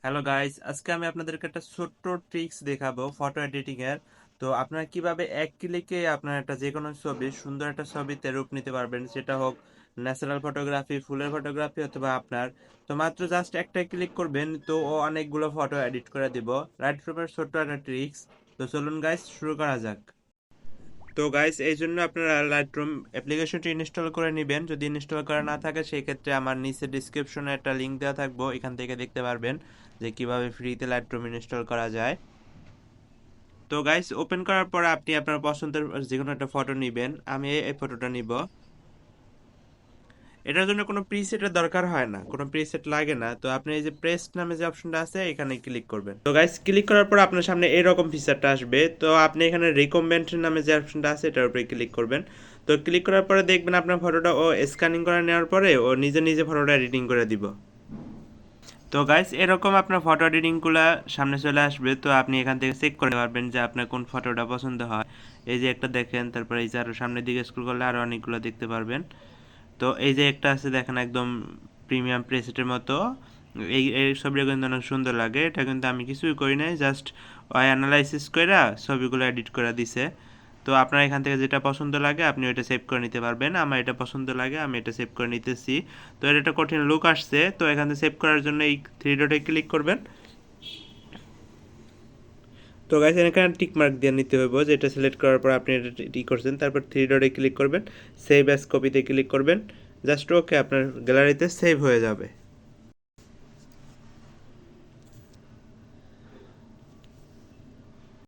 Hello guys, আজকে আমি আপনাদেরকে একটা ছোট্ট ট্রিক্স দেখাবো ফটো এডিটিং এর। তো আপনারা কিভাবে এক ক্লিকে আপনার একটা যে কোনো ছবি, সুন্দর একটা ছবিতে রূপ নিতে পারবেন, সেটা হোক ন্যাচারাল ফটোগ্রাফি, ফুলের ফটোগ্রাফি অথবা আপনার। তো মাত্র জাস্ট একটা ক্লিক করবেন, তো ও অনেকগুলো ফটো এডিট করে দিব। লাইটরুমের ছোট্ট একটা ট্রিক্স। তো চলুন গাইস, শুরু করা যাক। তো গাইস, এই জন্য আপনারা লাইটরুম অ্যাপ্লিকেশনটি ইনস্টল করে নেবেন। যদি ইনস্টল করা না থাকে সেই ক্ষেত্রে আমার নিচে ডিসক্রিপশনে একটা লিংক দেওয়া থাকবো, এখান থেকে দেখতে পারবেন যে কিভাবে ফ্রিতে লাইটরুম ইনস্টল করা যায়। তো গাইস, ওপেন করার পর আপনি আপনার পছন্দের যে কোনো একটা ফটো নেবেন। আমি এই ফটোটা নিব। এটার জন্য কোনো প্রিসেটের দরকার হয় না, কোনো প্রিসেট লাগে না। তো আপনি এই যে প্রেস নামে যে অপশনটা আছে এখানে ক্লিক করবেন। তো গাইস, ক্লিক করার পর আপনার সামনে এরকম ফিচারটা আসবে। তো আপনি এখানে রিকমেন্ড নামে যে অপশনটা আছে এটার উপরে ক্লিক করবেন। তো ক্লিক করার পরে দেখবেন আপনার ফটোটা ও স্ক্যানিং করে নেওয়ার পরে ও নিজে নিজে ফটোটা এডিটিং করে দিব। তো গাইস, এরকম আপনার ফটো এডিটিংগুলো সামনে চলে আসবে। তো আপনি এখান থেকে চেক করতে পারবেন যে আপনার কোন ফটোটা পছন্দ হয়। এই যে একটা দেখেন, তারপরে এই যে আরো সামনের দিকে স্ক্রল করলে আরো অনেকগুলো দেখতে পারবেন। তো এই যে একটা আছে দেখেন, একদম প্রিমিয়াম প্রেসেটের মতো। এই ছবিটা কিন্তু অনেক সুন্দর লাগে। এটা কিন্তু আমি কিছুই করি নাই, জাস্ট ওই অ্যানালাইসিস করে ছবিগুলো এডিট করে দিছে। তো আপনার এখান থেকে যেটা পছন্দ লাগে আপনি ওইটা সেভ করে নিতে পারবেন। আমার এটা পছন্দ লাগে, আমি এটা সেভ করে নিতেছি। তো এর একটা কঠিন লুক আসছে, তো এখান থেকে সেভ করার জন্য এই থ্রি ডটে ক্লিক করবেন। তো গাইস, এখানে টিক মার্ক দিয়ে নিতে হইব, যেটা সিলেক্ট করার পর আপনি এটা টিক করছেন। তারপর থ্রি ডটে ক্লিক করবেন, সেভ অ্যাজ কপিতে ক্লিক করবেন। জাস্ট ওকে, আপনার গ্যালারিতে সেভ হয়ে যাবে।